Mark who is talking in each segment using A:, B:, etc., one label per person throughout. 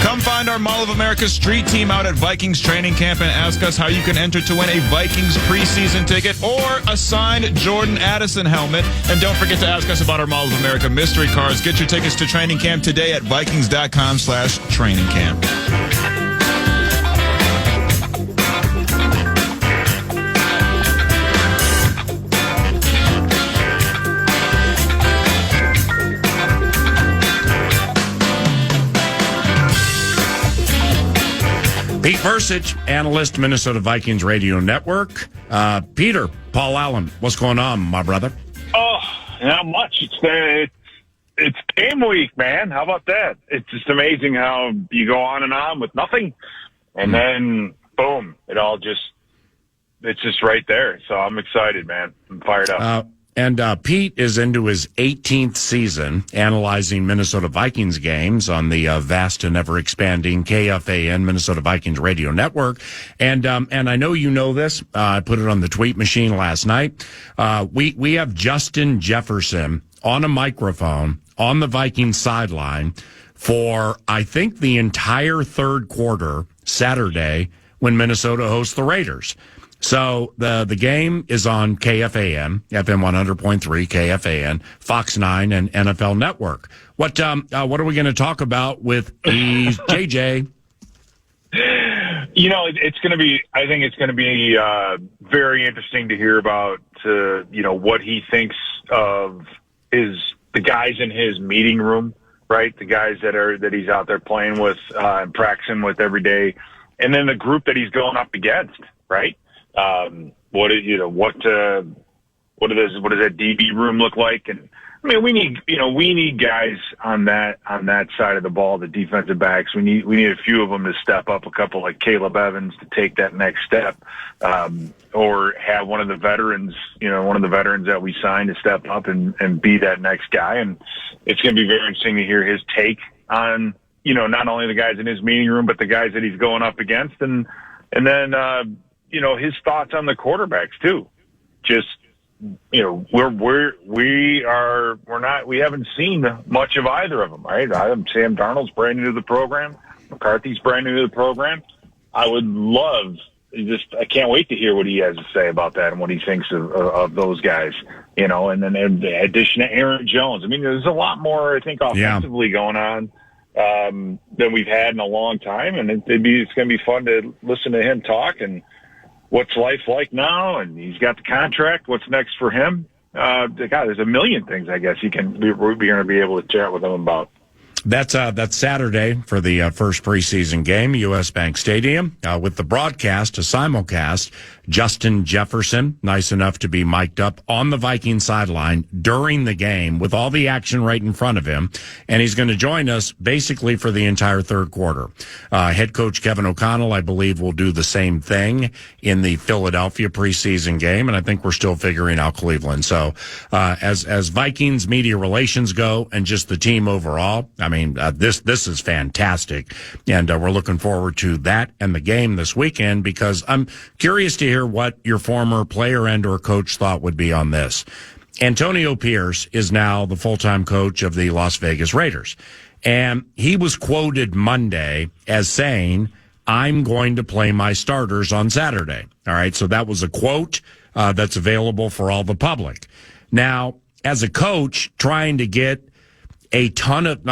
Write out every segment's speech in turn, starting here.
A: Come find our Mall of America street team out at Vikings training camp and ask us how you can enter to win a Vikings preseason ticket or a signed Jordan Addison helmet. And don't forget to ask us about our Mall of America mystery cars. Get your tickets to training camp today at Vikings.com/training camp.
B: Pete Bercich, analyst, Minnesota Vikings Radio Network. Peter, Paul Allen, what's going on, my brother?
C: Oh, not much. It's game week, man. How about that? It's just amazing how you go on and on with nothing, and then boom, it's just right there. So I'm excited, man. I'm fired up.
B: And Pete is into his 18th season analyzing Minnesota Vikings games on the vast and ever-expanding KFAN Minnesota Vikings Radio Network. And I know you know this. I put it on the tweet machine last night. We have Justin Jefferson on a microphone on the Vikings sideline for, I think, the entire third quarter Saturday when Minnesota hosts the Raiders. So the game is on KFAN, FM 100.3, KFAN, Fox 9, and NFL Network. What are we going to talk about with JJ?
C: You know, I think it's going to be very interesting to hear about, what he thinks of the guys in his meeting room, right? The guys that he's out there playing with and practicing with every day, and then the group that he's going up against, right? What does that DB room look like? And I mean, we need guys on that side of the ball, the defensive backs. We need a few of them to step up, a couple like Caleb Evans to take that next step, or have one of the veterans that we signed to step up and be that next guy. And it's going to be very interesting to hear his take on, not only the guys in his meeting room, but the guys that he's going up against. And then, his thoughts on the quarterbacks too. Just, we haven't seen much of either of them, right? Sam Darnold's brand new to the program. McCarthy's brand new to the program. I can't wait to hear what he has to say about that and what he thinks of those guys, and then the addition of Aaron Jones. I mean, there's a lot more, I think, offensively going on than we've had in a long time. And it's going to be fun to listen to him talk and what's life like now, and he's got the contract. What's next for him? God, there's a million things I guess we're going to be able to chat with him about.
B: That's Saturday for the first preseason game, U.S. Bank Stadium, with the broadcast, a simulcast. Justin Jefferson, nice enough to be mic'd up on the Viking sideline during the game with all the action right in front of him. And he's going to join us basically for the entire third quarter. Head coach Kevin O'Connell, I believe, will do the same thing in the Philadelphia preseason game. And I think we're still figuring out Cleveland. So, as Vikings media relations go and just the team overall, I mean, this is fantastic. And we're looking forward to that and the game this weekend because I'm curious to hear what your former player and or coach thought would be on this. Antonio Pierce is now the full-time coach of the Las Vegas Raiders. And he was quoted Monday as saying, I'm going to play my starters on Saturday. All right. So that was a quote that's available for all the public. Now, as a coach trying to get a ton of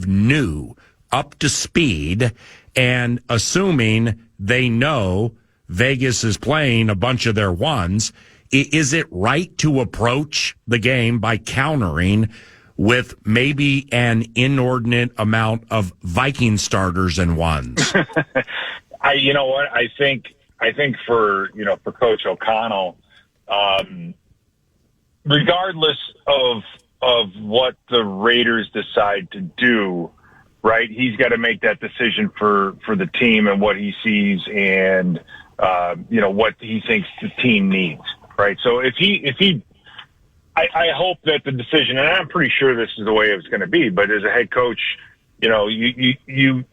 B: new up to speed and assuming they know Vegas is playing a bunch of their ones, is it right to approach the game by countering with maybe an inordinate amount of Viking starters and ones?
C: You know what? I think for Coach O'Connell, regardless of what the Raiders decide to do, right? He's got to make that decision for the team and what he sees and what he thinks the team needs, right? So I hope that the decision, and I'm pretty sure this is the way it's going to be, but as a head coach, you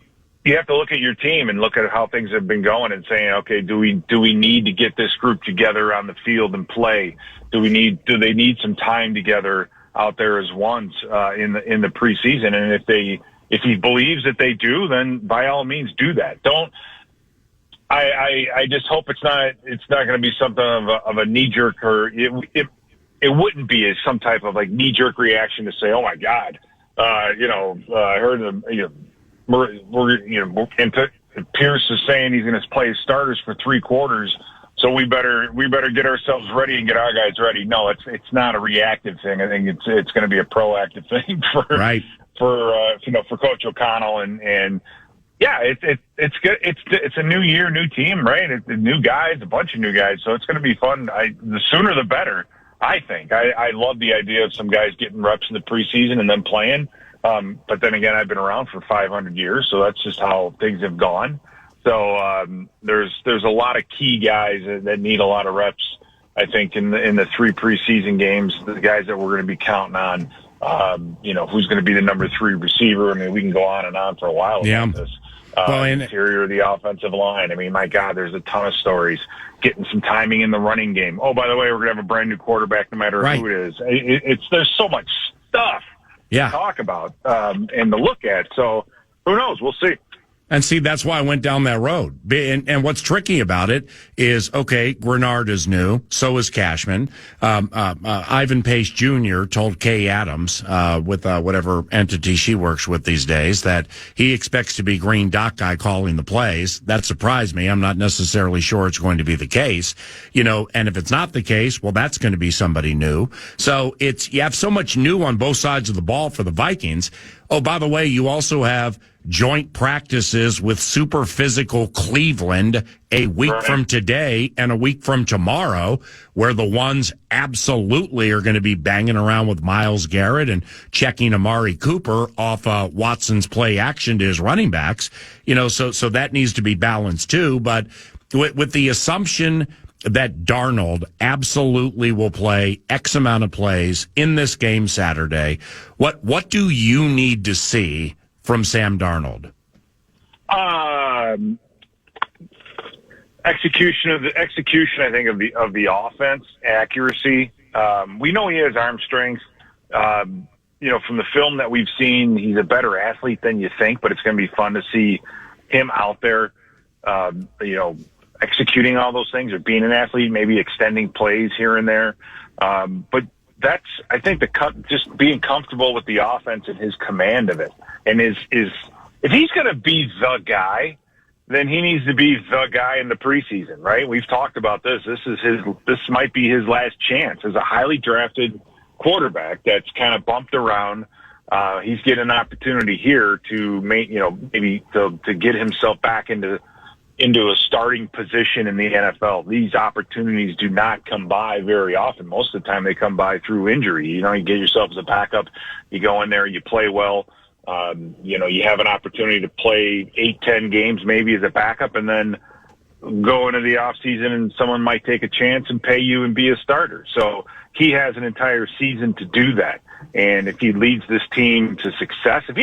C: have to look at your team and look at how things have been going and saying, okay, do we need to get this group together on the field and play? Do they need some time together out there as ones in the preseason. And if he believes that they do, then by all means do that. I just hope it's not going to be something of a knee jerk, or it wouldn't be some type of like knee jerk reaction to say, oh my God, I heard him, and Pierce is saying he's going to play starters for 3 quarters. So we better get ourselves ready and get our guys ready. No, it's not a reactive thing. I think it's going to be a proactive thing for Coach O'Connell and yeah, it's good. It's a new year, new team, right? It's new guys, a bunch of new guys. So it's going to be fun. The sooner the better, I think. I love the idea of some guys getting reps in the preseason and then playing. But then again, I've been around for 500 years, so that's just how things have gone. So there's a lot of key guys that need a lot of reps. I think in the 3 preseason games, the guys that we're going to be counting on. Who's going to be the number 3 receiver? I mean, we can go on and on for a while about this. Interior of the offensive line. I mean, my God, there's a ton of stories. Getting some timing in the running game. Oh, by the way, we're going to have a brand new quarterback, no matter who it is. There's so much stuff to talk about and to look at. So who knows? We'll see.
B: And see, that's why I went down that road. And what's tricky about it is, okay, Grenard is new. So is Cashman. Ivan Pace Jr. told Kay Adams, with whatever entity she works with these days, that he expects to be Green Dot guy calling the plays. That surprised me. I'm not necessarily sure it's going to be the case. And if it's not the case, well, that's going to be somebody new. So you have so much new on both sides of the ball for the Vikings. Oh, by the way, you also have joint practices with super physical Cleveland a week from today and a week from tomorrow, where the ones absolutely are going to be banging around with Myles Garrett and checking Amari Cooper off Watson's play action to his running backs. So that needs to be balanced too. But with the assumption that Darnold absolutely will play X amount of plays in this game Saturday, what do you need to see from Sam Darnold?
C: Execution, I think, of the offense, accuracy. We know he has arm strength. From the film that we've seen, he's a better athlete than you think, but it's going to be fun to see him out there, executing all those things, or being an athlete, maybe extending plays here and there. But that's, I think, just being comfortable with the offense and his command of it. And if he's going to be the guy, then he needs to be the guy in the preseason, right? We've talked about this. This might be his last chance as a highly drafted quarterback that's kind of bumped around. He's getting an opportunity here to maybe to get himself back into a starting position in the NFL. These opportunities do not come by very often. Most of the time they come by through injury. You get yourself as a backup, you go in there, you play well. You have an opportunity to play 8-10 games maybe as a backup, and then go into the off season and someone might take a chance and pay you and be a starter. So he has an entire season to do that. And if he leads this team to success, if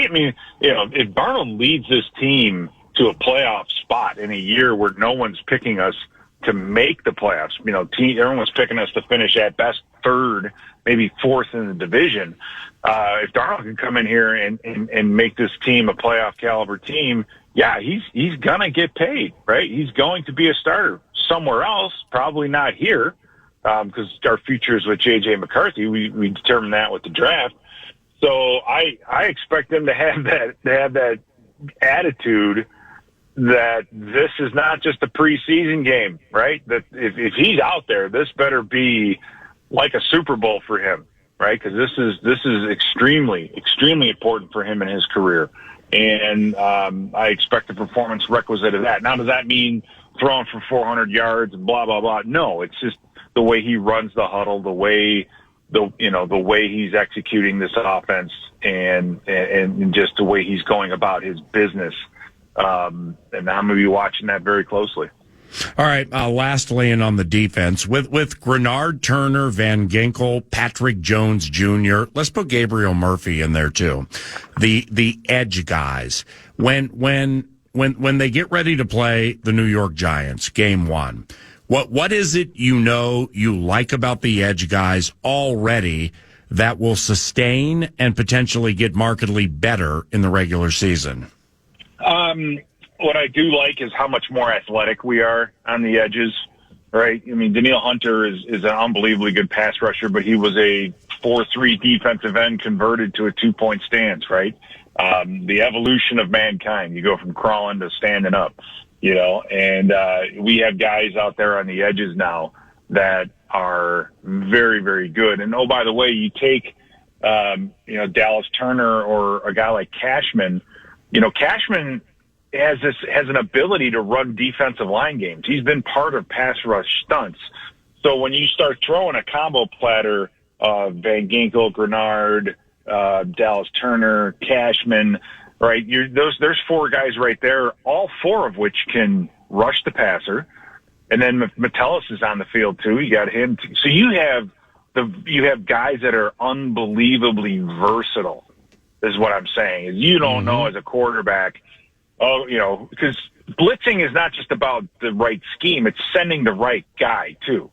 C: Darnold leads this team to a playoff spot in a year where no one's picking us to make the playoffs, everyone's picking us to finish at best 3rd, maybe 4th in the division. If Darnold can come in here and make this team a playoff caliber team, he's gonna get paid, right? He's going to be a starter somewhere else, probably not here, because our future is with J.J. McCarthy. We determined that with the draft. So I expect them to have that attitude that this is not just a preseason game, right? That if he's out there, this better be like a Super Bowl for him, right? Because this is extremely, extremely important for him in his career. And I expect a performance requisite of that. Now, does that mean throwing for 400 yards and blah, blah, blah? No, it's just the way he runs the huddle, the way he's executing this offense, and just the way he's going about his business. And I'm going to be watching that very closely.
B: All right. Lastly, and on the defense, with Grenard, Turner, Van Ginkel, Patrick Jones Jr., let's put Gabriel Murphy in there too. The edge guys. When they get ready to play the New York Giants, game 1, what is it you like about the edge guys already that will sustain and potentially get markedly better in the regular season?
C: What I do like is how much more athletic we are on the edges, right? I mean, Daniil Hunter is an unbelievably good pass rusher, but he was a 4-3 defensive end converted to a 2-point stance, right? The evolution of mankind. You go from crawling to standing up, and we have guys out there on the edges now that are very, very good. And, oh, by the way, you take, Dallas Turner or a guy like Cashman. Cashman has an ability to run defensive line games. He's been part of pass rush stunts. So when you start throwing a combo platter of Van Ginkel, Grenard, Dallas Turner, Cashman, right? There's 4 guys right there, all 4 of which can rush the passer. And then Metellus is on the field too. You got him. So you have guys that are unbelievably versatile, is what I'm saying. You don't know as a quarterback, because blitzing is not just about the right scheme. It's sending the right guy too.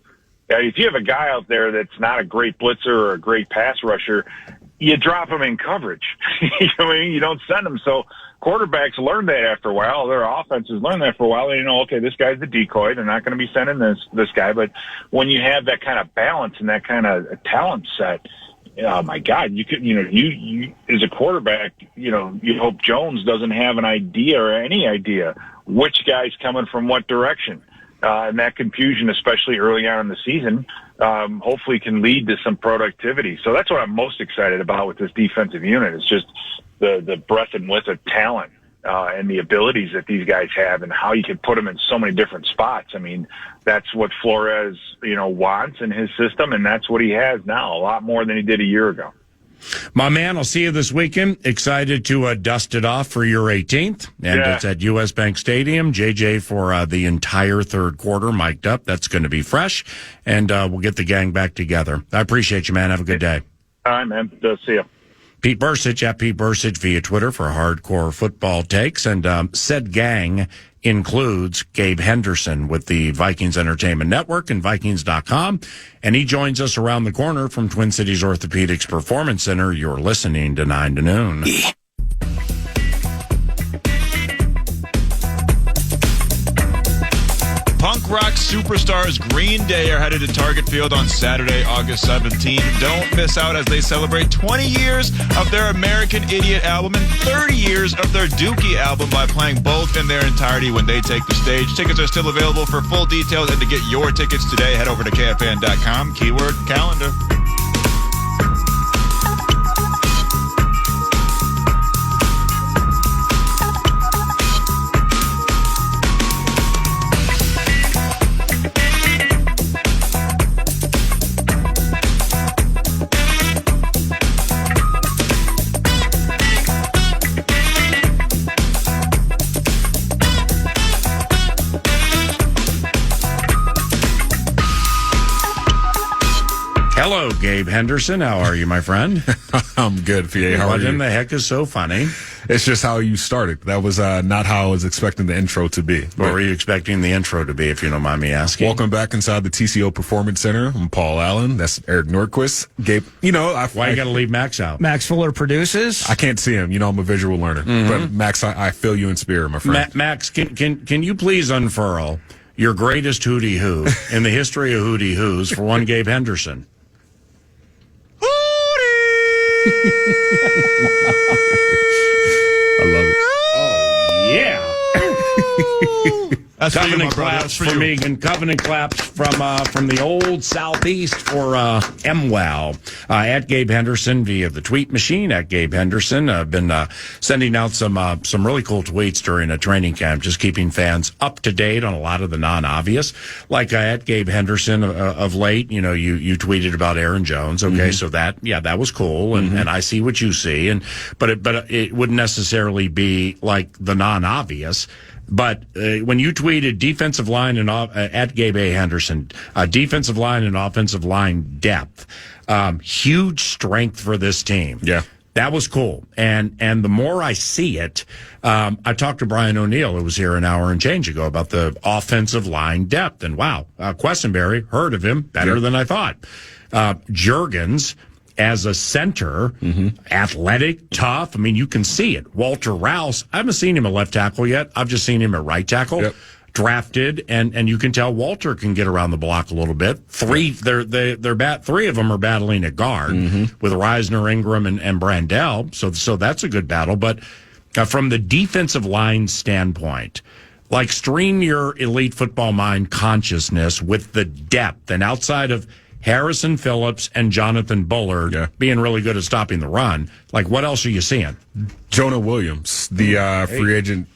C: If you have a guy out there that's not a great blitzer or a great pass rusher, you drop him in coverage. You don't send him. So quarterbacks learn that after a while. Their offenses learn that for a while. They know, okay, this guy's the decoy. They're not going to be sending this guy. But when you have that kind of balance and that kind of talent set, oh my God, you could, you as a quarterback, you hope Jones doesn't have an idea or any idea which guy's coming from what direction. And that confusion, especially early on in the season, hopefully can lead to some productivity. So that's what I'm most excited about with this defensive unit. It's just the breadth and width of talent and the abilities that these guys have and how you can put them in so many different spots. I mean, that's what Flores, wants in his system, and that's what he has now, a lot more than he did a year ago.
B: My man, I'll see you this weekend. Excited to dust it off for your 18th. And It's at U.S. Bank Stadium. JJ for the entire third quarter, mic'd up. That's going to be fresh. And we'll get the gang back together. I appreciate you, man. Have a good day.
C: All right, man. See you.
B: Pete Bercich at Pete Bercich via Twitter for hardcore football takes. And said gang includes Gabe Henderson with the Vikings Entertainment Network and Vikings.com. And he joins us around the corner from Twin Cities Orthopedics Performance Center. You're listening to 9 to Noon.
A: Punk rock superstars Green Day are headed to Target Field on Saturday, August 17th. Don't miss out as they celebrate 20 years of their American Idiot album and 30 years of their Dookie album by playing both in their entirety when they take the stage. Tickets are still available. For full details and to get your tickets today, head over to KFAN.com, keyword calendar.
B: Hello, Gabe Henderson. How are you, my friend?
D: I'm good, PA. How are
B: What
D: you?
B: in the heck is so funny?
D: It's just how you started. That was not how I was expecting the intro to be.
B: What were you expecting the intro to be, if you don't mind me asking?
D: Welcome back inside the TCO Performance Center. I'm Paul Allen. That's Eric Nordquist. Gabe,
B: Why you got to leave Max out?
E: Max Fuller produces.
D: I can't see him. I'm a visual learner. But Max, I feel you in spirit, my friend.
B: Max, can you please unfurl your greatest hootie hoo in the history of hootie hoos for one Gabe Henderson?
D: I love it.
B: Oh, yeah.
A: That's for you,
B: Covenant
A: my brother.
B: claps
A: That's for
B: for
A: you.
B: me, and covenant claps from the old Southeast for MWOW. At Gabe Henderson via the tweet machine at Gabe Henderson. I've been sending out some really cool tweets during a training camp, just keeping fans up to date on a lot of the non-obvious. Like at Gabe Henderson of late, you tweeted about Aaron Jones. Okay, so that was cool, and I see what you see, but it wouldn't necessarily be like the non-obvious. But when you tweeted defensive line and at Gabe A. Henderson, defensive line and offensive line depth, huge strength for this team.
D: Yeah.
B: That was cool. And the more I see it, I talked to Brian O'Neill, who was here an hour and change ago, about the offensive line depth. And wow, Quessenberry, heard of him, better than I thought. Juergens, as a center, athletic, tough. I mean, you can see it. Walter Rouse, I haven't seen him at left tackle yet. I've just seen him at right tackle.
D: Yep.
B: Drafted, and you can tell Walter can get around the block a little bit. Three of them are battling at guard with Reisner, Ingram, and Brandell. So that's a good battle. But from the defensive line standpoint, like stream your elite football mind consciousness with the depth, and outside of Harrison Phillips and Jonathan Bullard being really good at stopping the run, like what else are you seeing?
D: Jonah Williams, the free agent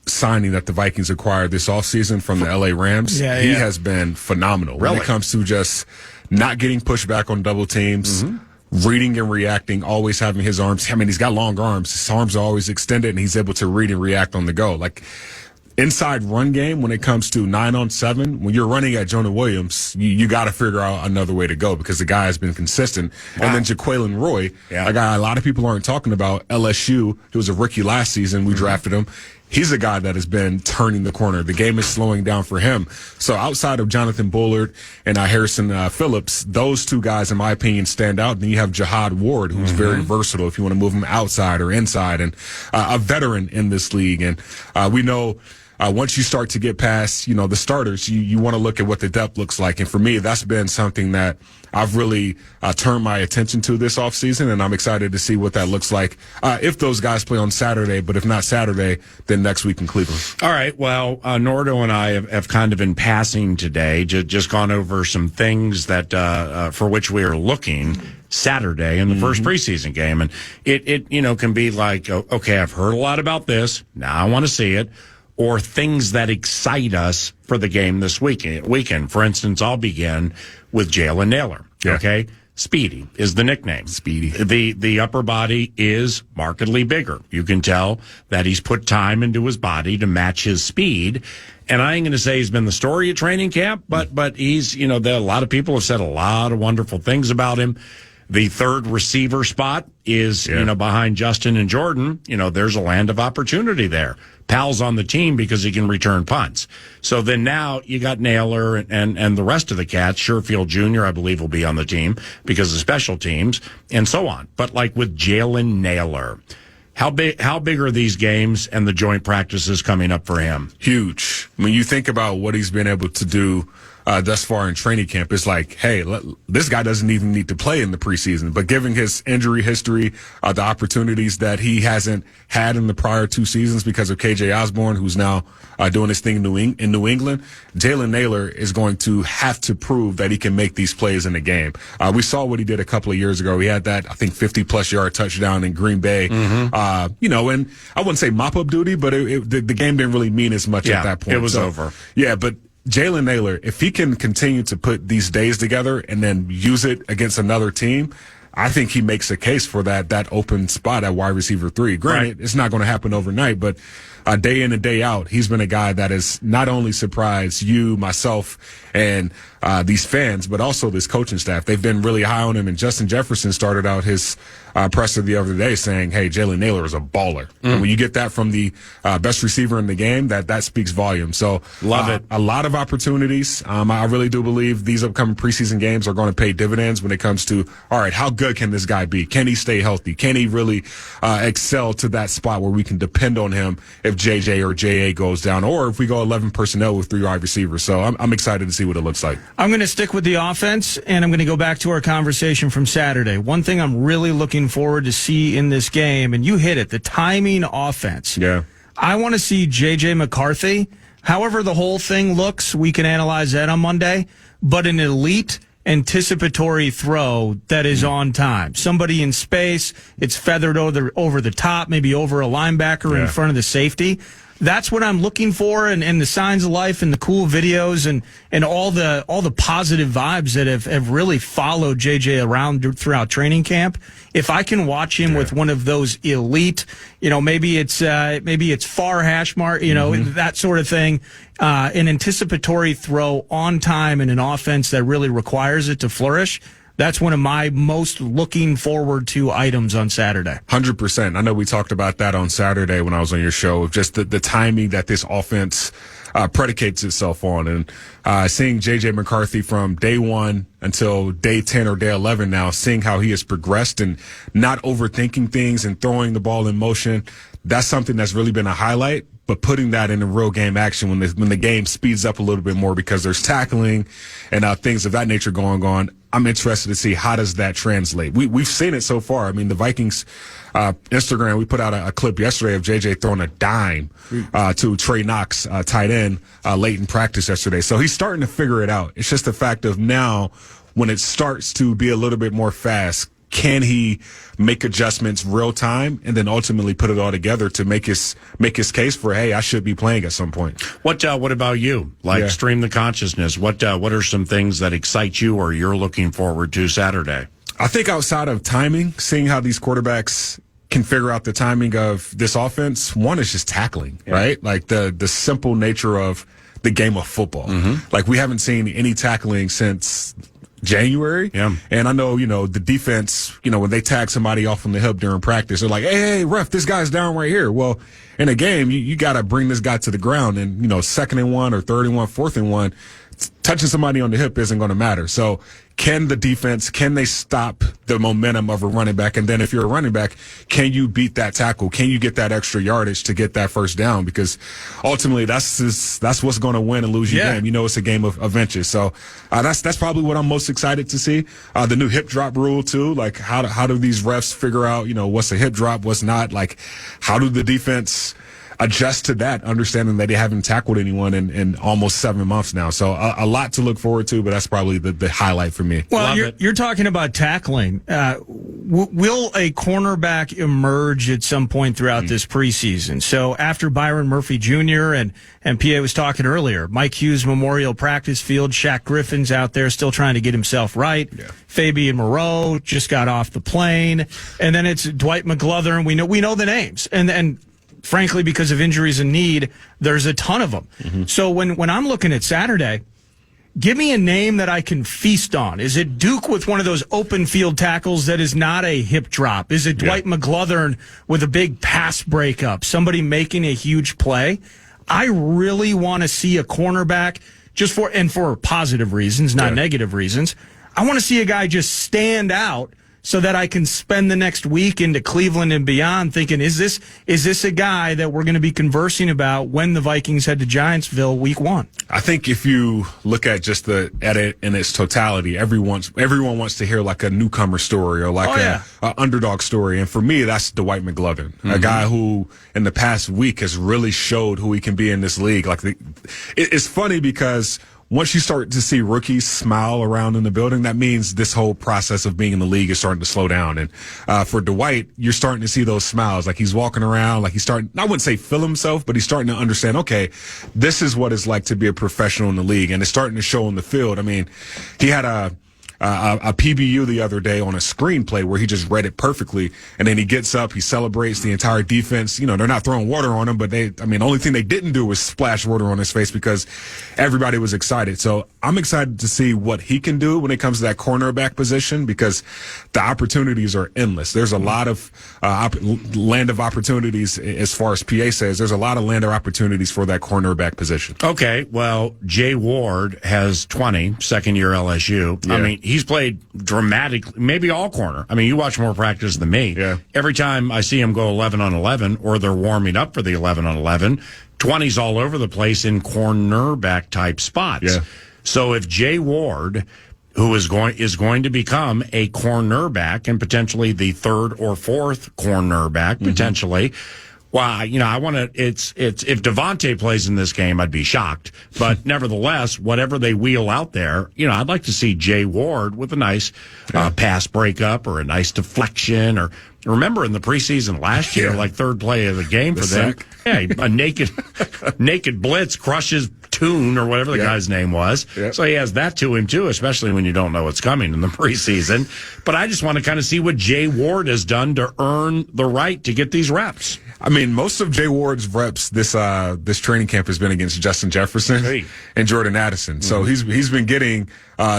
D: signing that the Vikings acquired this offseason from the LA Rams, he has been phenomenal when it comes to just not getting pushed back on double teams, reading and reacting, always having his arms. I mean, he's got long arms. His arms are always extended, and he's able to read and react on the go. Like, inside run game, when it comes to 9-on-7, when you're running at Jonah Williams, you got to figure out another way to go because the guy has been consistent. Wow. And then Jaquelin Roy, a guy a lot of people aren't talking about, LSU, he was a rookie last season. We drafted him. He's a guy that has been turning the corner. The game is slowing down for him. So outside of Jonathan Bullard and Harrison Phillips, those two guys, in my opinion, stand out. Then you have Jihad Ward, who's very versatile if you want to move him outside or inside, and a veteran in this league. And we know once you start to get past, the starters, you want to look at what the depth looks like. And for me, that's been something that I've really turned my attention to this offseason, and I'm excited to see what that looks like if those guys play on Saturday. But if not Saturday, then next week in Cleveland.
B: All right. Well, Nordo and I have kind of in passing today just gone over some things that for which we are looking Saturday in the first preseason game. And it can be like, okay, I've heard a lot about this. Now I want to see it. Or things that excite us for the game this weekend. For instance, I'll begin with Jalen Nailor.
D: Yeah.
B: Okay. Speedy is the nickname.
D: Speedy.
B: The upper body is markedly bigger. You can tell that he's put time into his body to match his speed. And I ain't going to say he's been the story at training camp, but he's, a lot of people have said a lot of wonderful things about him. The third receiver spot is, behind Justin and Jordan. There's a land of opportunity there. Pal's on the team because he can return punts. So then now you got Naylor and the rest of the cats. Sherfield Jr., I believe, will be on the team because of special teams and so on. But like with Jalen Naylor, how big are these games and the joint practices coming up for him?
D: Huge. When you think about what he's been able to do thus far in training camp, it's like, hey, this guy doesn't even need to play in the preseason. But given his injury history, the opportunities that he hasn't had in the prior 2 seasons because of KJ Osborne, who's now doing his thing in New England, Jalen Naylor is going to have to prove that he can make these plays in the game. We saw what he did a couple of years ago. He had that, I think, 50-plus yard touchdown in Green Bay. And I wouldn't say mop-up duty, but the game didn't really mean as much at that point.
B: It was over.
D: Yeah, but Jalen Naylor, if he can continue to put these days together and then use it against another team, I think he makes a case for that open spot at wide receiver 3. Granted, It's not going to happen overnight, but day in and day out, he's been a guy that has not only surprised you, myself, and these fans, but also this coaching staff. They've been really high on him, and Justin Jefferson started out his presser the other day saying, hey, Jalen Naylor is a baller. And when you get that from the best receiver in the game, that speaks volume. So
B: love it.
D: A lot of opportunities. I really do believe these upcoming preseason games are going to pay dividends when it comes to, all right, how good can this guy be? Can he stay healthy? Can he really excel to that spot where we can depend on him if JJ or JA goes down, or if we go 11 personnel with 3 wide receivers? So I'm excited to see what it looks like.
E: I'm going to stick with the offense, and I'm going to go back to our conversation from Saturday. One thing I'm really looking forward to see in this game, and you hit it, the timing offense.
D: Yeah.
E: I want to see J.J. McCarthy. However the whole thing looks, we can analyze that on Monday, but an elite anticipatory throw that is on time. Somebody in space, it's feathered over the top, maybe over a linebacker in front of the safety. That's what I'm looking for, and the signs of life and the cool videos and all the positive vibes that have really followed JJ around throughout training camp. If I can watch him with one of those elite, maybe it's far hash mark, that sort of thing, an anticipatory throw on time in an offense that really requires it to flourish. That's one of my most looking forward to items on Saturday.
D: 100%. I know we talked about that on Saturday when I was on your show, just the timing that this offense predicates itself on. And seeing J.J. McCarthy from day 1 until day 10 or day 11 now, seeing how he has progressed and not overthinking things and throwing the ball in motion, that's something that's really been a highlight. But putting that in a real game action when the game speeds up a little bit more because there's tackling and things of that nature going on, I'm interested to see how does that translate. We've seen it so far. I mean, the Vikings Instagram, we put out a clip yesterday of JJ throwing a dime to Trey Knox, tight end, late in practice yesterday. So he's starting to figure it out. It's just the fact of now when it starts to be a little bit more fast, can he make adjustments real time and then ultimately put it all together to make his case for, hey, I should be playing at some point?
B: What about you? Stream the consciousness. What are some things that excite you or you're looking forward to Saturday?
D: I think outside of timing, seeing how these quarterbacks can figure out the timing of this offense, one is just tackling, right? Like the simple nature of the game of football. Like we haven't seen any tackling since January.
B: Yeah.
D: And I know, the defense, when they tag somebody off on the hip during practice, they're like, hey, ref, this guy's down right here. Well, in a game, you got to bring this guy to the ground and, 2nd and 1 or 3rd and 1, 4th and 1, touching somebody on the hip isn't going to matter. So can they stop the momentum of a running back? And then if you're a running back, can you beat that tackle? Can you get that extra yardage to get that first down? Because ultimately that's what's going to win and lose your game. It's a game of inches. So that's probably what I'm most excited to see. The new hip drop rule too. Like how do these refs figure out, what's a hip drop, what's not? Like how do the defense adjust to that, understanding that they haven't tackled anyone in almost 7 months now. So a lot to look forward to, but that's probably the highlight for me.
E: Well, you're talking about tackling. Will a cornerback emerge at some point throughout this preseason? So after Byron Murphy Jr. and PA was talking earlier, Mike Hughes Memorial Practice Field, Shaq Griffin's out there still trying to get himself right. Yeah. Fabian Moreau just got off the plane. And then it's Dwight McGlothern. We know the names. And frankly, because of injuries and need, there's a ton of them. So when I'm looking at Saturday, give me a name that I can feast on. Is it Duke with one of those open field tackles that is not a hip drop? Is it Dwight McGlothern with a big pass breakup? Somebody making a huge play? I really want to see a cornerback for positive reasons, not negative reasons. I want to see a guy just stand out so that I can spend the next week into Cleveland and beyond thinking, is this a guy that we're going to be conversing about when the Vikings head to Giantsville week 1?
D: I think if you look at just at it in its totality, everyone wants to hear like a newcomer story or like a underdog story. And for me, that's Dwight McGlothern, a guy who in the past week has really showed who he can be in this league. It's funny because once you start to see rookies smile around in the building, that means this whole process of being in the league is starting to slow down. And for Dwight, you're starting to see those smiles. Like he's walking around, like he's starting, I wouldn't say feel himself, but he's starting to understand, okay, this is what it's like to be a professional in the league. And it's starting to show on the field. I mean, he had a PBU the other day on a screenplay where he just read it perfectly, and then he gets up, he celebrates the entire defense. They're not throwing water on him, but the only thing they didn't do was splash water on his face because everybody was excited. So I'm excited to see what he can do when it comes to that cornerback position because the opportunities are endless. There's a lot of land of opportunities as far as PA says. There's a lot of land of opportunities for that cornerback position.
B: Okay, well, Jay Ward has 20, second-year LSU.
D: Yeah.
B: He's played dramatically, maybe all corner. You watch more practice than me.
D: Yeah.
B: Every time I see him go 11 on 11 or they're warming up for the 11 on 11, 20's all over the place in cornerback type spots.
D: Yeah.
B: So if Jay Ward, who is going to become a cornerback and potentially the 3rd or 4th cornerback, potentially, well, I want to. It's if Devontae plays in this game, I'd be shocked. But nevertheless, whatever they wheel out there, I'd like to see Jay Ward with a nice pass breakup or a nice deflection. Or remember in the preseason last year, like 3rd play of the game for them, a naked blitz crushes Toon or whatever the guy's name was. Yeah. So he has that to him too, especially when you don't know what's coming in the preseason. But I just want to kind of see what Jay Ward has done to earn the right to get these reps.
D: Most of Jay Ward's reps this training camp has been against Justin Jefferson and Jordan Addison. So he's been getting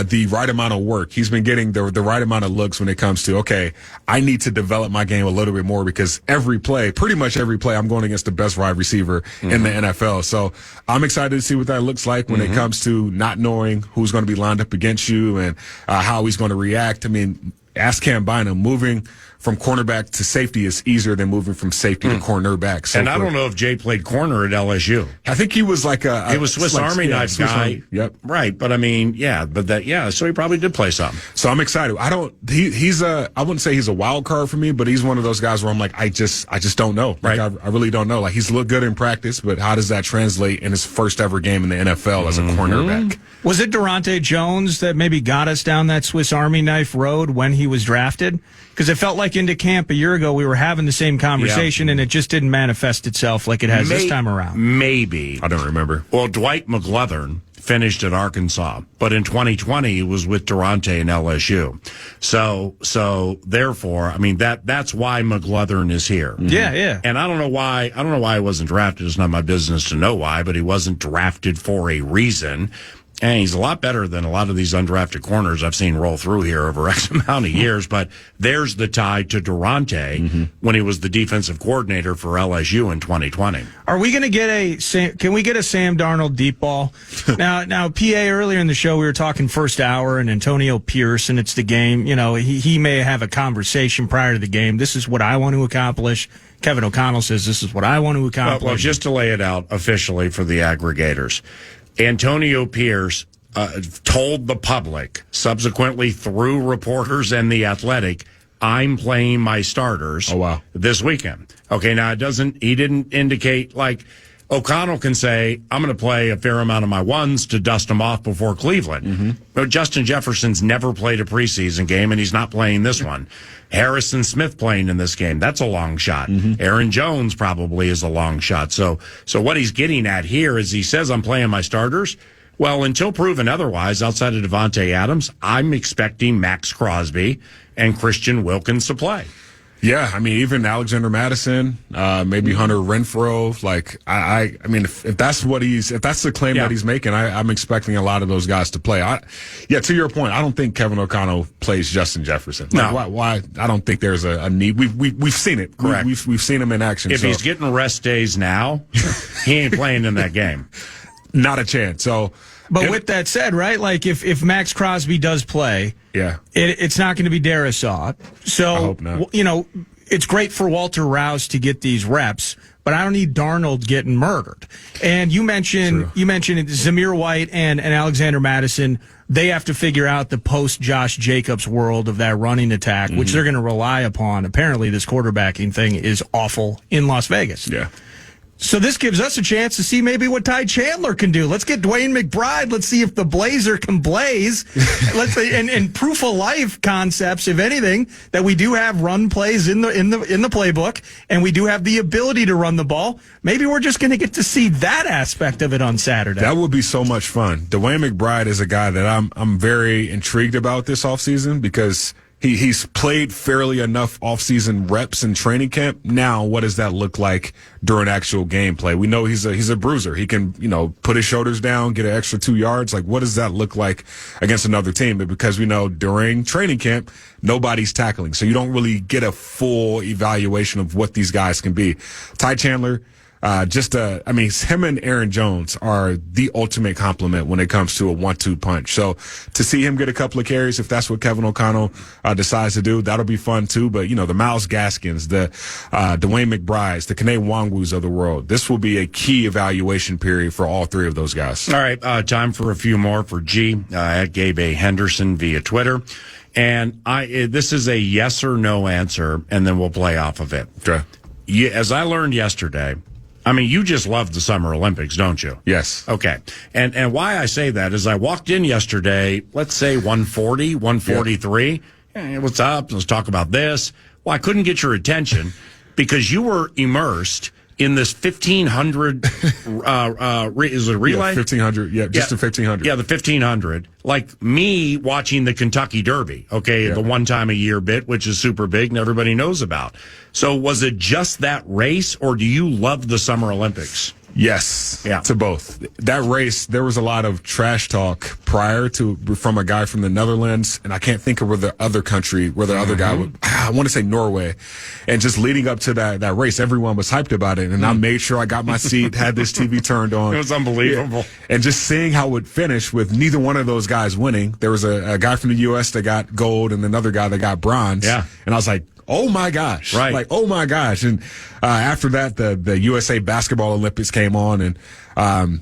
D: the right amount of work. He's been getting the right amount of looks when it comes to, okay, I need to develop my game a little bit more because pretty much every play, I'm going against the best wide receiver in the NFL. So I'm excited to see what that looks like when it comes to not knowing who's going to be lined up against you and how he's going to react. I mean, ask Cam Bynum, moving from cornerback to safety is easier than moving from safety to cornerback. So
B: and I don't know if Jay played corner at LSU.
D: I think he was like
B: he was Swiss Army knife guy.
D: Yep.
B: Right. But I mean, so he probably did play something.
D: So I'm excited. I wouldn't say he's a wild card for me, but he's one of those guys where I'm like, I just don't know. Like,
B: right.
D: I really don't know. Like, he's looked good in practice, but how does that translate in his first ever game in the NFL as a cornerback?
E: Was it Durante Jones that maybe got us down that Swiss Army knife road when he was drafted? Because it felt like into camp a year ago we were having the same conversation and it just didn't manifest itself like it has this time around.
B: Maybe.
D: I don't remember.
B: Well, Dwight McLeathern finished at Arkansas, but in 2020 he was with Durante and LSU. So therefore, I mean that's why McLeathern is here.
E: Yeah.
B: And I don't know why he wasn't drafted. It's not my business to know why, but he wasn't drafted for a reason. And he's a lot better than a lot of these undrafted corners I've seen roll through here over X amount of years. But there's the tie to Durante when he was the defensive coordinator for LSU in 2020.
E: Are we going to get can we get a Sam Darnold deep ball? now, PA, earlier in the show, we were talking first hour and Antonio Pierce, and it's the game. You know, he may have a conversation prior to the game. This is what I want to accomplish. Kevin O'Connell says this is what I want to accomplish.
B: Well, just to lay it out officially for the aggregators. Antonio Pierce told the public, subsequently through reporters and The Athletic, I'm playing my starters this weekend. Okay, now he didn't indicate, like, O'Connell can say, I'm going to play a fair amount of my ones to dust them off before Cleveland. But Justin Jefferson's never played a preseason game, and he's not playing this one. Harrison Smith playing in this game, that's a long shot. Aaron Jones probably is a long shot. So what he's getting at here is he says, I'm playing my starters. Well, until proven otherwise, outside of Devontae Adams, I'm expecting Max Crosby and Christian Wilkins to play.
D: Yeah, I mean, even Alexander Madison, maybe Hunter Renfrow. Like, I mean, if that's the claim that he's making, I'm expecting a lot of those guys to play. To your point, I don't think Kevin O'Connell plays Justin Jefferson.
B: No.
D: Like, why? I don't think there's a need. We've seen it.
B: Correct.
D: We've seen him in action.
B: If he's getting rest days now, he ain't playing in that game.
D: Not a chance.
E: But with that said, right, like if Max Crosby does play, it's not going to be Darisaw. So,
D: I hope not.
E: You know, it's great for Walter Rouse to get these reps, but I don't need Darnold getting murdered. And you mentioned Zamir White and Alexander Madison. They have to figure out the post Josh Jacobs world of that running attack, which they're going to rely upon. Apparently, this quarterbacking thing is awful in Las Vegas.
D: Yeah.
E: So this gives us a chance to see maybe what Ty Chandler can do. Let's get Dwayne McBride. Let's see if the Blazer can blaze. Let's say, and proof of life concepts, if anything, that we do have run plays in the playbook, and we do have the ability to run the ball. Maybe we're just going to get to see that aspect of it on Saturday.
D: That would be so much fun. Dwayne McBride is a guy that I'm very intrigued about this offseason because he's played fairly enough offseason reps in training camp. Now, what does that look like during actual gameplay? We know he's a bruiser. He can, put his shoulders down, get an extra 2 yards. Like, what does that look like against another team? But because we know during training camp, nobody's tackling. So you don't really get a full evaluation of what these guys can be. Ty Chandler, him and Aaron Jones are the ultimate complement when it comes to a 1-2 punch. So to see him get a couple of carries, if that's what Kevin O'Connell decides to do, that'll be fun too. But, the Myles Gaskins, the Dwayne McBrides, the Kene Nwangwus of the world, this will be a key evaluation period for all three of those guys.
B: All right, time for a few more for G at Gabe Henderson via Twitter. And this is a yes or no answer, and then we'll play off of it.
D: Okay.
B: As I learned yesterday, you just love the Summer Olympics, don't you?
D: Yes.
B: Okay. And why I say that is I walked in yesterday, let's say 140, 143. Yeah. Hey, what's up? Let's talk about this. Well, I couldn't get your attention because you were immersed in this 1,500, is it a relay?
D: Yeah, 1,500. Yeah, just the 1,500.
B: Yeah, the 1,500. Like me watching the Kentucky Derby, the one time a year bit, which is super big and everybody knows about. So was it just that race, or do you love the Summer Olympics?
D: Yes,
B: Yeah.
D: to both. That race, there was a lot of trash talk prior to from a guy from the Netherlands, and I can't think of where the other guy would. I want to say Norway, and just leading up to that race, everyone was hyped about it, and I made sure I got my seat, had this TV turned on.
B: It was unbelievable.
D: Yeah. And just seeing how it would finish with neither one of those guys winning. There was a guy from the U.S. that got gold, and another guy that got bronze.
B: Yeah,
D: and I was like, oh my gosh.
B: Right.
D: Like, oh my gosh. And after that, the USA Basketball Olympics came on, and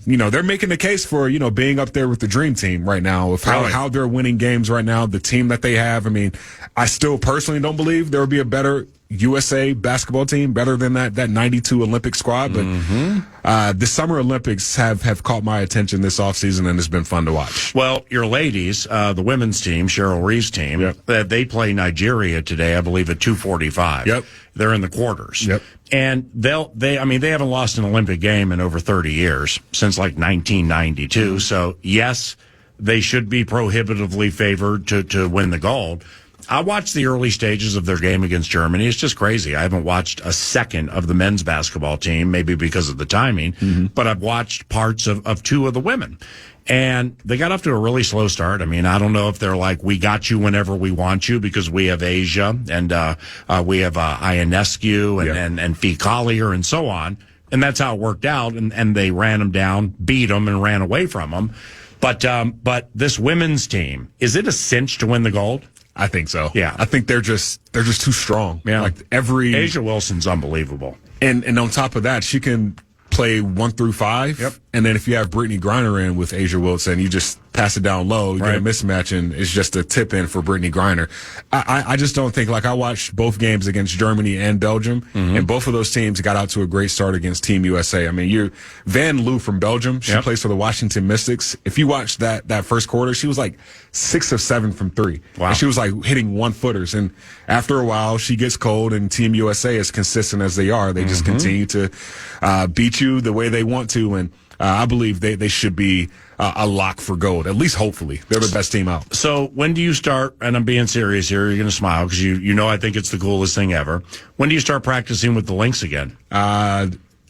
D: they're making the case for, being up there with the dream team right now, of how they're winning games right now, the team that they have. I mean, I still personally don't believe there will be a better USA basketball team, better than that 92 Olympic squad. But the Summer Olympics have caught my attention this offseason, and it's been fun to watch.
B: Well, your ladies, the women's team, Cheryl Ree's team, they play Nigeria today, I believe, at 2:45.
D: Yep.
B: They're in the quarters.
D: Yep.
B: And they haven't lost an Olympic game in over 30 years, since like 1992. So, yes, they should be prohibitively favored to win the gold. I watched the early stages of their game against Germany. It's just crazy. I haven't watched a second of the men's basketball team, maybe because of the timing, but I've watched parts of two of the women. And they got off to a really slow start. I mean, I don't know if they're like, we got you whenever we want you, because we have Asia and we have Ionescu and Fee Collier and so on. And that's how it worked out. And they ran them down, beat them, and ran away from them. But this women's team, is it a cinch to win the gold?
D: I think so.
B: Yeah.
D: I think they're just too strong.
B: Yeah.
D: Like
B: Asia Wilson's unbelievable.
D: And on top of that, she can play 1 through 5.
B: Yep.
D: And then if you have Brittany Griner in with Asia Wilson, you just pass it down low, you get a mismatch, and it's just a tip in for Brittany Griner. I just don't think, like, I watched both games against Germany and Belgium, and both of those teams got out to a great start against Team USA. I mean, Van Loo from Belgium, she plays for the Washington Mystics. If you watch that first quarter, she was like 6 of 7 from 3.
B: Wow.
D: And she was like hitting 1-footers. And after a while, she gets cold, and Team USA, as consistent as they are, they just continue to beat you the way they want to. And I believe they should be a lock for gold, at least hopefully. They're the best team out.
B: So when do you start, and I'm being serious here, you're going to smile because you know I think it's the coolest thing ever. When do you start practicing with the Lynx again?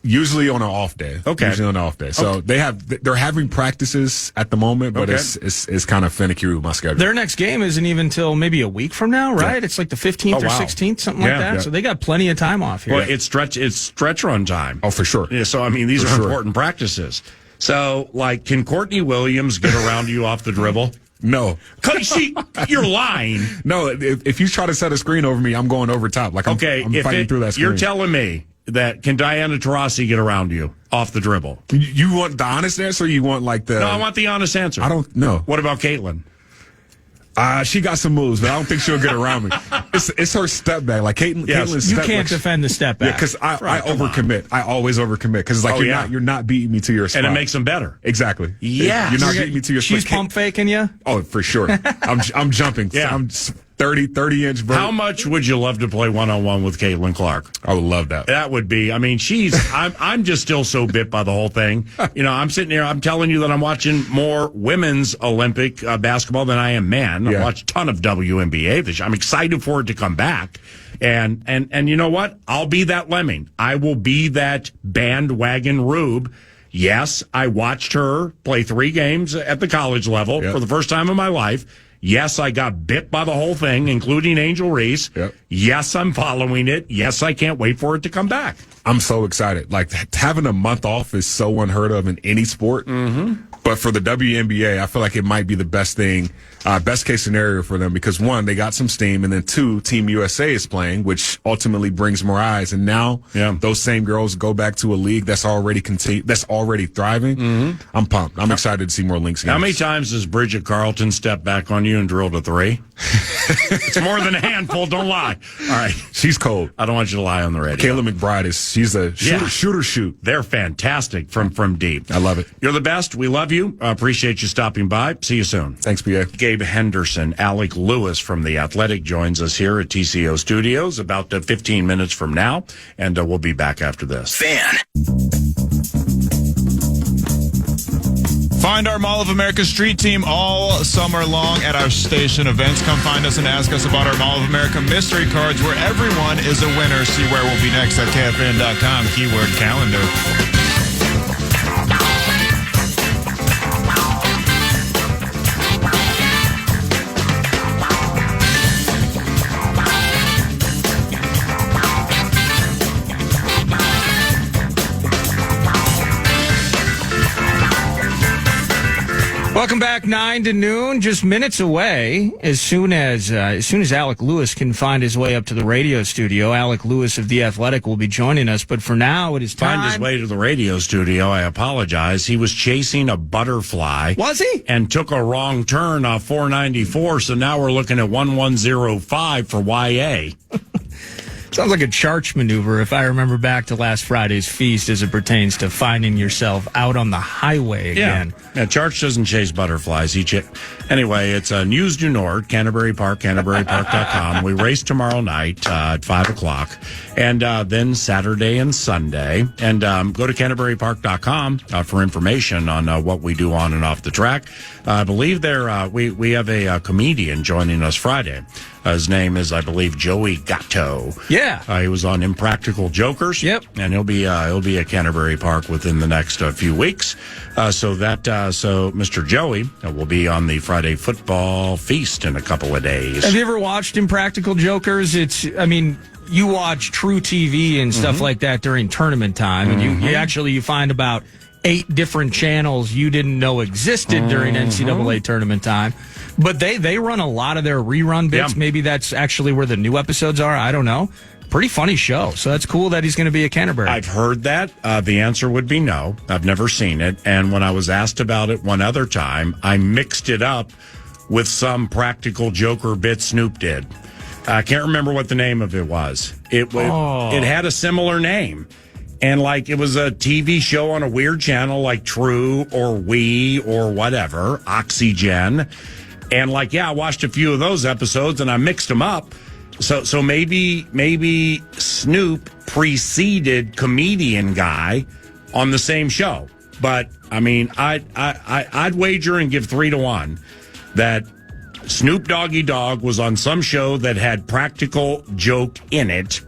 D: Usually on an off day.
B: Okay.
D: Usually on an off day. So they're having practices at the moment, but it's kind of finicky with my schedule.
E: Their next game isn't even until maybe a week from now, right? Yeah. It's like the 15th or 16th, something like that. Yeah. So they got plenty of time off here.
B: Well, it's stretch run time.
D: Oh, for sure.
B: Yeah, so I mean, these are important practices. So, like, can Courtney Williams get around you off the dribble?
D: No.
B: You're lying.
D: No, if you try to set a screen over me, I'm going over top. Like, I'm fighting through that screen.
B: You're telling me that can Diana Taurasi get around you off the dribble?
D: You want the honest answer, or you want like the...
B: No, I want the honest answer.
D: I don't know.
B: What about Caitlin?
D: She got some moves, but I don't think she'll get around me. It's her step back. Like Caitlin's step back.
E: You can't defend the step back.
D: Yeah, because I overcommit. I always overcommit because it's like you're not beating me to your spot.
B: And it makes them better.
D: Exactly.
B: Yeah.
D: You're not beating me to your spot.
E: She's pump faking you?
D: Oh, for sure. I'm jumping.
B: Yeah.
D: I'm 30-inch vert.
B: How much would you love to play one-on-one with Caitlin Clark?
D: I would love that.
B: That would be, I mean, I'm just still so bit by the whole thing. You know, I'm sitting here, I'm telling you that I'm watching more women's Olympic basketball than I am men. I watch a ton of WNBA this year. I'm excited for it to come back. And you know what? I'll be that lemming. I will be that bandwagon rube. Yes, I watched her play 3 games at the college level for the first time in my life. Yes, I got bit by the whole thing, including Angel Reese.
D: Yep.
B: Yes, I'm following it. Yes, I can't wait for it to come back.
D: I'm so excited. Like, having a month off is so unheard of in any sport. But for the WNBA, I feel like it might be the best thing, best case scenario for them, because 1, they got some steam, and then 2, Team USA is playing, which ultimately brings more eyes. And now those same girls go back to a league that's already thriving. I'm pumped. I'm excited to see more Lynx games.
B: How many times does Bridget Carlton step back on you and drilled a 3? It's more than a handful. Don't lie. All right.
D: She's cold.
B: I don't want you to lie on the radio.
D: Kayla McBride she's a shooter.
B: They're fantastic from deep.
D: I love it.
B: You're the best. We love you. Appreciate you stopping by. See you soon.
D: Thanks, PA.
B: Gabe Henderson, Alec Lewis from The Athletic joins us here at TCO Studios about 15 minutes from now, and we'll be back after this.
F: Fan.
A: Find our Mall of America street team all summer long at our station events. Come find us and ask us about our Mall of America mystery cards, where everyone is a winner. See where we'll be next at KFAN.com. Keyword calendar.
E: Welcome back, 9 to noon, just minutes away. As soon as Alec Lewis can find his way up to the radio studio, Alec Lewis of The Athletic will be joining us. But for now, it is time.
B: Find his way to the radio studio. I apologize. He was chasing a butterfly.
E: Was he?
B: And took a wrong turn off 494, so now we're looking at 1105 for YA.
E: Sounds like a Charch maneuver if I remember back to last Friday's feast as it pertains to finding yourself out on the highway again.
B: Yeah, Charch doesn't chase butterflies. Anyway, it's News du Nord, Canterbury Park, CanterburyPark.com. We race tomorrow night at 5 o'clock, and then Saturday and Sunday. And go to CanterburyPark.com for information on what we do on and off the track. I believe we have a comedian joining us Friday. His name is, I believe, Joey Gatto.
E: Yeah,
B: he was on Impractical Jokers.
E: Yep,
B: and he'll be at Canterbury Park within the next few weeks. So Mr. Joey will be on the Friday football feast in a couple of days.
E: Have you ever watched Impractical Jokers? You watch True TV and stuff like that during tournament time, and you find about 8 different channels you didn't know existed during NCAA tournament time. But they run a lot of their rerun bits.
B: Yeah.
E: Maybe that's actually where the new episodes are. I don't know. Pretty funny show. So that's cool that he's going to be at Canterbury.
B: I've heard that. The answer would be no. I've never seen it. And when I was asked about it one other time, I mixed it up with some Practical Joker bit Snoop did. I can't remember what the name of it was. It had a similar name. And it was a TV show on a weird channel like True or We or whatever, Oxygen. And I watched a few of those episodes and I mixed them up. So maybe Snoop preceded comedian guy on the same show. But I mean, I'd wager and give 3-1 that Snoop Doggy Dogg was on some show that had Practical Joke in it.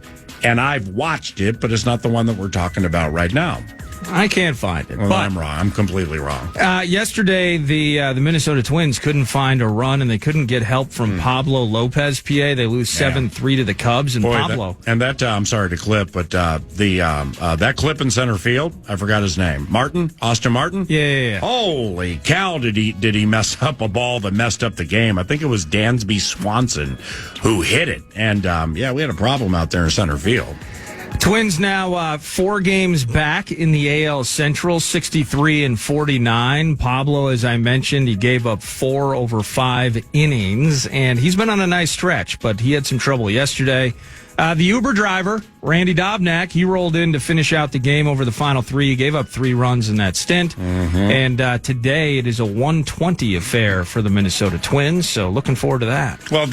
B: And I've watched it, but it's not the one that we're talking about right now.
E: I can't find it.
B: Well,
E: but
B: I'm wrong. I'm completely wrong.
E: Yesterday, the Minnesota Twins couldn't find a run, and they couldn't get help from Pablo Lopez, PA. They lose 7-3 to the Cubs, and Pablo.
B: I'm sorry to clip, but that clip in center field, I forgot his name. Austin Martin?
E: Yeah.
B: Holy cow, did he mess up a ball that messed up the game. I think it was Dansby Swanson who hit it. And, we had a problem out there in center field.
E: Twins now 4 games back in the AL Central, 63-49. Pablo, as I mentioned, he gave up 4 over 5 innings, and he's been on a nice stretch, but he had some trouble yesterday. The Uber driver, Randy Dobnak, he rolled in to finish out the game over the final 3. He gave up 3 runs in that stint. And today it is a 120 affair for the Minnesota Twins, so looking forward to that.
B: Well,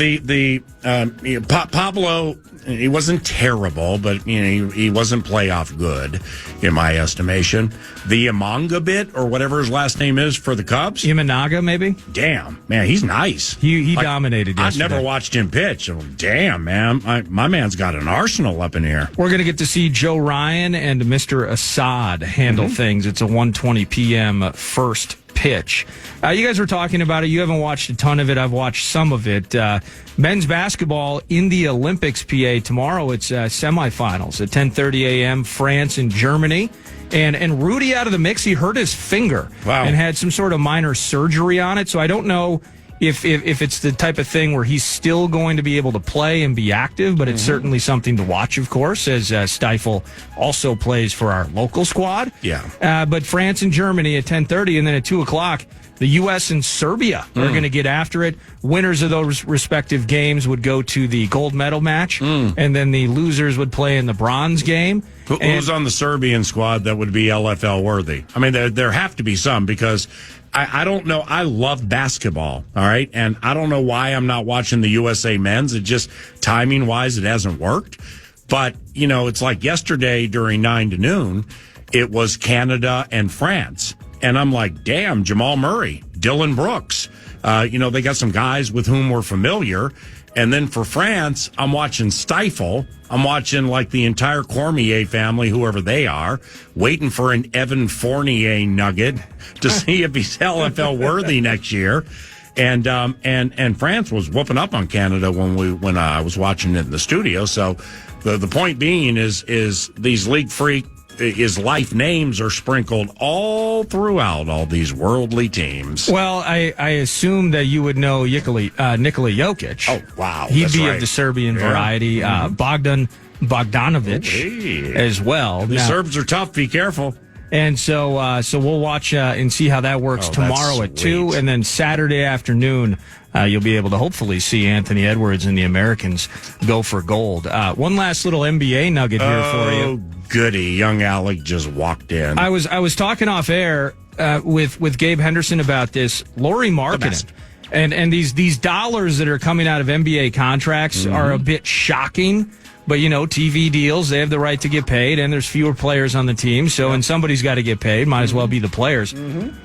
B: Pablo, he wasn't terrible, but he wasn't playoff good, in my estimation. The Imanga bit, or whatever his last name is for the Cubs.
E: Imanaga, maybe?
B: Damn, man, he's nice.
E: He dominated yesterday.
B: I've never watched him pitch. Oh, damn, man. My man's got an arsenal up in here.
E: We're going to get to see Joe Ryan and Mr. Assad handle things. It's a 1:20 p.m. first pitch. You guys were talking about it. You haven't watched a ton of it. I've watched some of it. Men's basketball in the Olympics, PA. Tomorrow it's semifinals at 10:30 a.m. France and Germany. And Rudy out of the mix. He hurt his finger and had some sort of minor surgery on it. So I don't know if it's the type of thing where he's still going to be able to play and be active, but it's certainly something to watch, of course, as Stiefel also plays for our local squad.
B: Yeah.
E: But France and Germany at 10:30, and then at 2 o'clock, the U.S. and Serbia are going to get after it. Winners of those respective games would go to the gold medal match, and then the losers would play in the bronze game.
B: Who's on the Serbian squad that would be LFL worthy? I mean, there have to be some, because I don't know. I love basketball, all right? And I don't know why I'm not watching the USA men's. It just, timing-wise, it hasn't worked. But, it's like yesterday during 9 to noon, it was Canada and France. And I'm like, damn, Jamal Murray, Dylan Brooks. They got some guys with whom we're familiar. And then for France, I'm watching Stiefel. I'm watching the entire Cormier family, whoever they are, waiting for an Evan Fournier nugget to see if he's LFL worthy next year. And France was whooping up on Canada when I was watching it in the studio. So the point being is these league freak his life names are sprinkled all throughout all these worldly teams.
E: Well, I assume that you would know Nikola Jokic.
B: Oh, wow.
E: He'd be of the Serbian variety. Bogdan Bogdanovic as well.
B: The Serbs are tough. Be careful.
E: And so we'll watch and see how that works tomorrow at 2, and then Saturday afternoon you'll be able to hopefully see Anthony Edwards and the Americans go for gold. One last little NBA nugget here for you.
B: Oh, goody! Young Alec just walked in.
E: I was talking off air with Gabe Henderson about this. Lauri Markkanen. And these dollars that are coming out of NBA contracts are a bit shocking. But, TV deals, they have the right to get paid, and there's fewer players on the team, and somebody's got to get paid. Might as well be the players.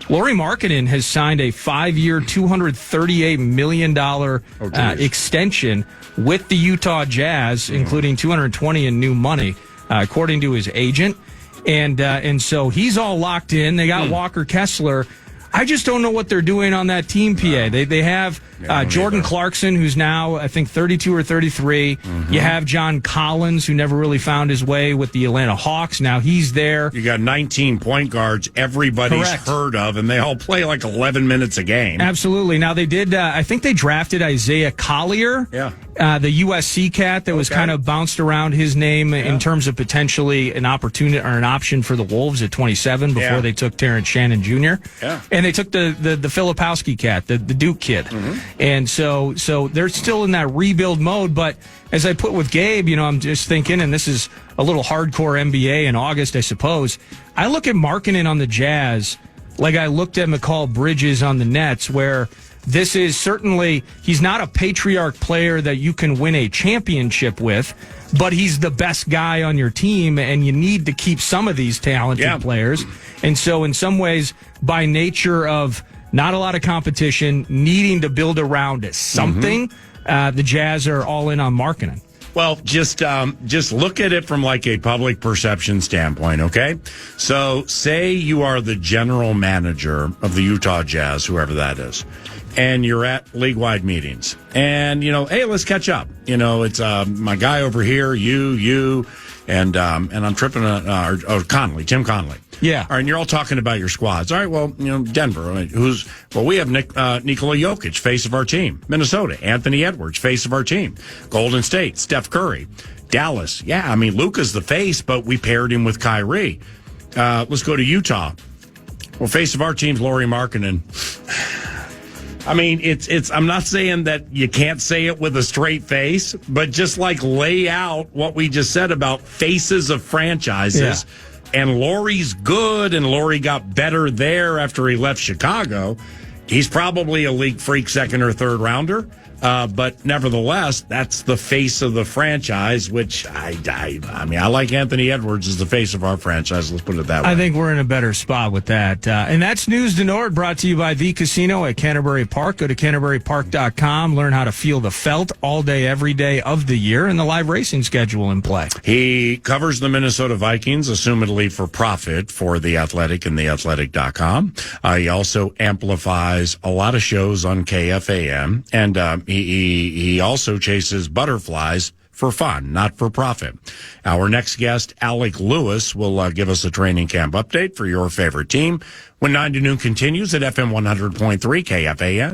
E: Lauri Markkanen has signed a 5-year, $238 million extension with the Utah Jazz, including $220 in new money, according to his agent. And so he's all locked in. They got Walker Kessler. I just don't know what they're doing on that team, PA. They have Jordan Clarkson, who's now, I think, 32 or 33. You have John Collins, who never really found his way with the Atlanta Hawks. Now he's there.
B: You got 19 point guards everybody's heard of, and they all play like 11 minutes a game.
E: Absolutely. Now they did, I think they drafted Isaiah Collier, the USC cat that was kind of bounced around his name in terms of potentially an opportunity or an option for the Wolves at 27 before they took Terrence Shannon Jr. And they took the Filipowski cat, the Duke kid. And so they're still in that rebuild mode. But as I put with Gabe, I'm just thinking, and this is a little hardcore NBA in August, I suppose. I look at Markkanen on the Jazz like I looked at McCall Bridges on the Nets, where this is certainly, he's not a patriarch player that you can win a championship with, but he's the best guy on your team, and you need to keep some of these talented players. And so in some ways, by nature of not a lot of competition, needing to build around something, the Jazz are all in on Markkanen.
B: Well, just look at it from like a public perception standpoint, okay? So say you are the general manager of the Utah Jazz, whoever that is, and you're at league-wide meetings. And, hey, let's catch up. It's my guy over here, you, and I'm tripping Tim Conley.
E: Yeah.
B: All right, and you're all talking about your squads. All right, well, Denver, we have Nikola Jokic, face of our team. Minnesota, Anthony Edwards, face of our team. Golden State, Steph Curry. Dallas, Luka's the face, but we paired him with Kyrie. Let's go to Utah. Well, face of our team's Lauri Markkanen. It's. I'm not saying that you can't say it with a straight face, but just like lay out what we just said about faces of franchises. Yeah. And Lauri's good, and Lauri got better there after he left Chicago. He's probably a league freak second or third rounder. But nevertheless, that's the face of the franchise, which I like Anthony Edwards as the face of our franchise. Let's put it that way.
E: I think we're in a better spot with that. And that's News to Nord, brought to you by The Casino at Canterbury Park. Go to CanterburyPark.com. Learn how to feel the felt all day, every day of the year, and the live racing schedule in play.
B: He covers the Minnesota Vikings, assumedly for profit, for The Athletic and TheAthletic.com. He also amplifies a lot of shows on KFAN, and he also chases butterflies for fun, not for profit. Our next guest, Alec Lewis, will give us a training camp update for your favorite team when 9 to noon continues at FM 100.3 KFAN.